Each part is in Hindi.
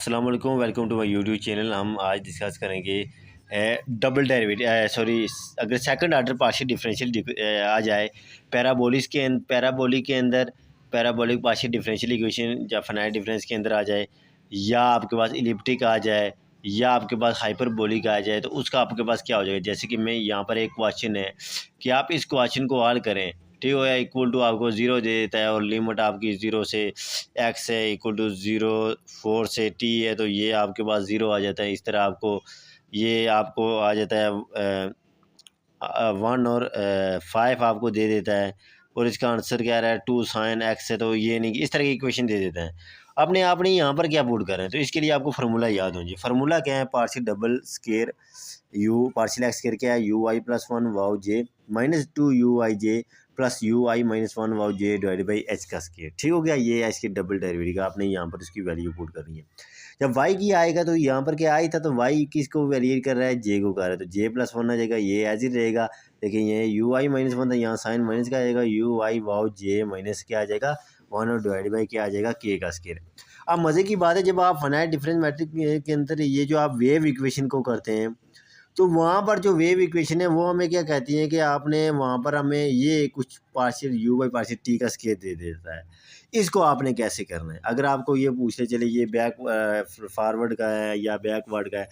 अस्सलाम वालेकुम, welcome to my YouTube channel. हम आज डिस्कस करेंगे डबल डेरिवेटिव अगर सेकंड आर्डर पार्शियल डिफरेंशियल आ जाए पैराबोलिक के अंदर पैराबोलिक पार्शियल डिफरेंशियल इक्वेशन या फाइनाइट डिफरेंस के अंदर आ जाए, या आपके पास इलिप्टिक आ जाए, या आपके पास हाइपरबोलिक आ जाए, तो उसका आपके पास क्या हो जाएगा। जैसे कि मैं यहाँ पर एक क्वेश्चन है कि आप इस क्वेश्चन को हल करें, ठीक हो, या इक्वल टू आपको ज़ीरो दे देता है और लिमिट आपकी ज़ीरो से एक्स है इक्वल टू ज़ीरो, फोर से टी है, तो ये आपके पास ज़ीरो आ जाता है। इस तरह आपको आ जाता है वन और फाइव आपको दे देता है, और इसका आंसर क्या रहा है टू साइन एक्स है, तो ये नहीं, इस तरह की इक्वेशन दे देता है। आपने यहाँ पर क्या पुट कर रहे हैं, तो इसके लिए आपको फार्मूला याद होंगे। फार्मूला क्या है, partial double square you partial x square क्या है, you I plus one wow J minus two U I J plus U I minus one wow J divide by H का स्केयर। ठीक हो गया, ये एच के डबल डेरिवेटिव का आपने यहाँ पर इसकी वैल्यू पुट करनी है। जब y की आएगा तो यहाँ पर क्या आई था, तो y किसको वेरिएट कर रहा है, j को कर रहा है, तो j प्लस वन आ जाएगा, ये एज ही रहेगा। लेकिन ये यू आई माइनस वन था, यहाँ साइन माइनस का आ जाएगा, यू आई वाओ जे माइनस क्या आ जाएगा वन और डिवाइड बाई क्या आ जाएगा k का स्केयर। अब मज़े की बात है, जब आप फाइनाइट डिफरेंस मैट्रिक्स के अंदर ये जो आप वेव इक्वेशन को करते हैं, तो वहाँ पर जो वेव इक्वेशन है वो हमें क्या कहती है कि आपने वहाँ पर हमें ये कुछ partial you by partial T का स्केयर दे देता है। इसको आपने कैसे करना है, अगर आपको ये पूछते चले ये बैक फॉरवर्ड का है या बैकवर्ड का है,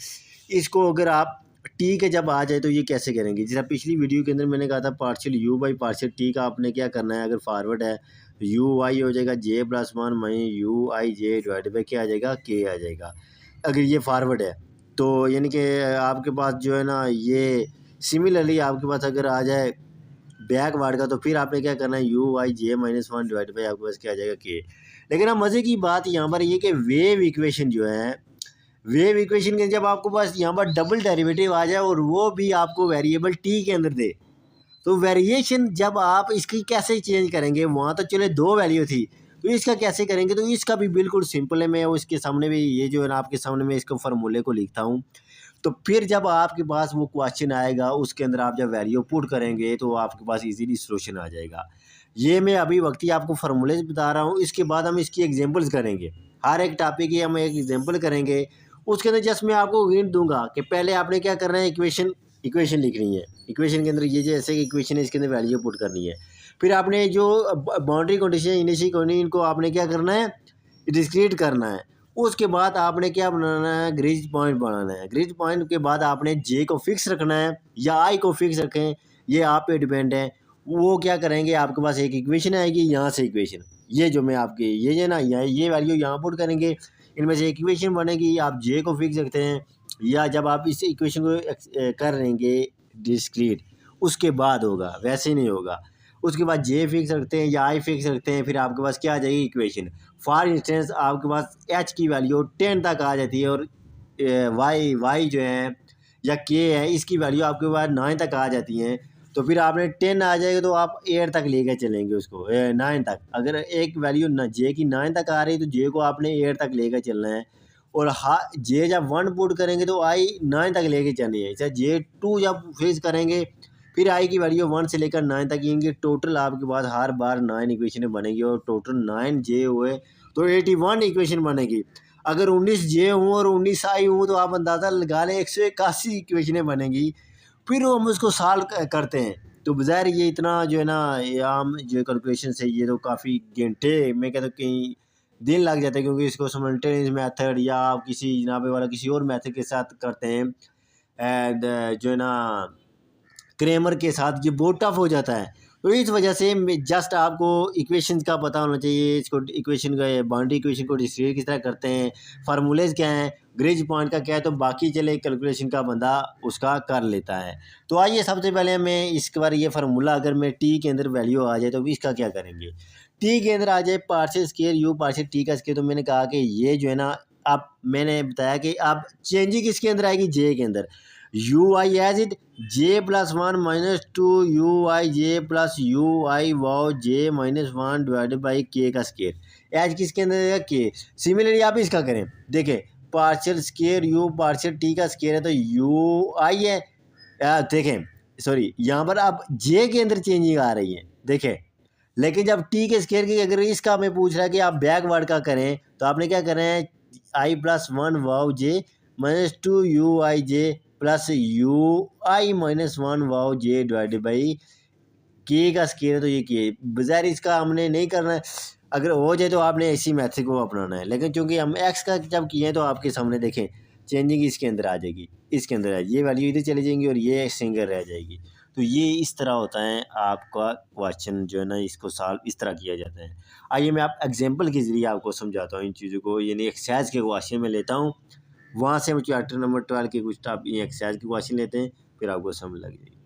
इसको अगर आप टी के जब आ जाए तो ये कैसे करेंगे। जैसा पिछली वीडियो के अंदर मैंने कहा था partial you by partial T का आपने क्या करना है, अगर फॉरवर्ड है तो यू आई हो जाएगा J plus one my U I J divide by क्या आ जाएगा के आ जाएगा, अगर ये फॉरवर्ड है तो। यानी कि आपके पास जो है ना, ये सिमिलरली आपके पास अगर आ जाए बैकवर्ड का, तो फिर आपने क्या करना है, you I J minus one divide by आपके पास क्या आ जाएगा के। लेकिन अब मज़े की बात यहाँ पर ये कि वेव इक्वेशन जो है, वेव इक्वेशन के जब आपको पास यहाँ पर डबल डेरिवेटिव आ जाए और वो भी आपको वेरिएबल टी के अंदर दे, तो वेरिएशन जब आप इसकी कैसे चेंज करेंगे, वहाँ तो चले दो वैल्यू थी, तो इसका कैसे करेंगे, तो इसका भी बिल्कुल सिंपल है। मैं उसके सामने भी ये जो है ना आपके सामने मैं इसको फार्मूले को लिखता हूँ। तो फिर जब आपके पास वो क्वेश्चन आएगा, उसके अंदर आप जब वैल्यू पुट करेंगे तो आपके पास इजीली सॉल्यूशन आ जाएगा। ये मैं अभी वक्त ही आपको फार्मूले बता रहा हूँ, इसके बाद हम इसकी एग्जांपल्स करेंगे। हर एक टॉपिक की हम एक एग्जांपल करेंगे। उसके अंदर जस्ट मैं आपको हिंट दूंगा कि पहले आपने क्या करना है, इक्वेशन लिखनी है। इक्वेशन के अंदर ये जैसे कि इक्वेशन है, इसके अंदर वैल्यू पुट करनी है। फिर आपने जो बाउंड्री कंडीशन इनिशियल कंडीशन को आपने क्या करना है, डिस्क्रीट करना है। उसके बाद आपने क्या बनाना है, ग्रिड पॉइंट बनाना है। ग्रिड पॉइंट के बाद आपने जे को फिक्स रखना है या आई को फिक्स रखें, ये आप पे डिपेंड है। वो क्या करेंगे, आपके पास एक इक्वेशन आएगी, यहाँ से इक्वेशन ये जो मैं आपके ये ना ये वैल्यू यहाँ पुट करेंगे, इनमें से एक इक्वेशन बनेगी। आप जे को फिक्स रखते हैं, या जब आप इस इक्वेशन को कर लेंगे डिस्क्रीट, उसके बाद होगा, वैसे नहीं होगा। उसके बाद जे फिक्स रखते हैं या आई फिक्स रखते हैं, फिर आपके पास क्या आ जाएगी इक्वेशन। फॉर इंस्टेंस आपके पास एच की वैल्यू 10 तक आ जाती है, और वाई जो है या के है, इसकी वैल्यू आपके पास 9 तक आ जाती हैं। तो फिर आपने 10 आ जाएगा तो आप 8 तक लेके चलेंगे उसको, 9 तक। अगर एक वैल्यू न जे की 9 तक आ रही है तो जे को आपने 8 तक लेकर चलना है। और जे जब 1 पुट करेंगे तो आई 9 तक लेके चलनी है। अच्छा, जे 2 जब फिक्स करेंगे, फिर आई की वैल्यू 1 से लेकर 9 तक आएंगे। टोटल आपके पास हर बार 9 इक्वेशन बनेगी, और टोटल 9 जे हुए तो 81 इक्वेशन बनेगी। अगर 19 जे हूँ और 19 आई हूँ तो आप अंदाज़ा लगा लें 181 इक्वेशनें बनेगी। फिर हम उसको सॉल्व करते हैं। तो बज़ाहिर ये इतना जो है ना, ये आम जो कैलकुलेशन है, ये तो काफ़ी घंटे, मैं कहता हूँ कहीं दिन लग जाते हैं, क्योंकि इसको सिमल्टेनियस मेथड या आप किसी जनाबे वाला किसी और मेथड के साथ करते हैं, एंड जो है ना क्रेमर के साथ, ये बहुत टफ हो जाता है। तो इस वजह से जस्ट आपको इक्वेशंस का पता होना चाहिए। इसको इक्वेशन का बाउंड्री इक्वेशन को डिस्क्रीट किस तरह करते हैं, फार्मूलेज क्या हैं, ग्रिज पॉइंट का क्या है, तो बाकी चले कैलकुलेशन का बंदा उसका कर लेता है। तो आइए सबसे पहले मैं इसके बार ये फार्मूला, अगर मैं टी के अंदर वैल्यू आ जाए तो इसका क्या करेंगे। टी के अंदर आ जाए partial square you partial T का स्केयर, तो मैंने कहा कि ये जो है ना, आप मैंने बताया कि आप चेंजिंग किसके अंदर आएगी, जे के अंदर। यू आई एज इट J plus one minus two U I J plus U I वाओ J minus one divided by K का स्केयर। एज किसके अंदर, के। सिमिलरली आप इसका करें, देखें partial square you partial T का स्केयर है, तो यू आई है, देखें सॉरी यहाँ पर आप जे के अंदर चेंजिंग आ रही है, देखें। लेकिन जब टी के स्केयर की अगर इसका मैं पूछ रहा है कि आप बैकवर्ड का करें, तो आपने क्या करना है, आई प्लस 1 वाव J minus 2 U I J plus U I minus 1 वाव जे डिवाइडेड बाई के का स्केयर है तो ये के बजाय इसका हमने नहीं करना है। अगर हो जाए तो आपने इसी मेथड को अपनाना है, लेकिन चूंकि हम एक्स का जब किए हैं तो आपके सामने देखें चेंजिंग इसके अंदर आ जाएगी, इसके अंदर आ ये वैल्यू इधर चली जाएंगी और ये सिंगल रह जाएगी। तो ये इस तरह होता है आपका क्वेश्चन जो है ना, इसको सॉल्व इस तरह किया जाता है। आइए मैं आप एग्जांपल के ज़रिए आपको समझाता हूँ इन चीज़ों को, यानी एक्सरसाइज के क्वेश्चन में लेता हूँ, वहाँ से हम चैप्टर नंबर 12 के कुछ आप एक्सरसाइज के क्वेश्चन लेते हैं, फिर आपको समझ लग जाएगी।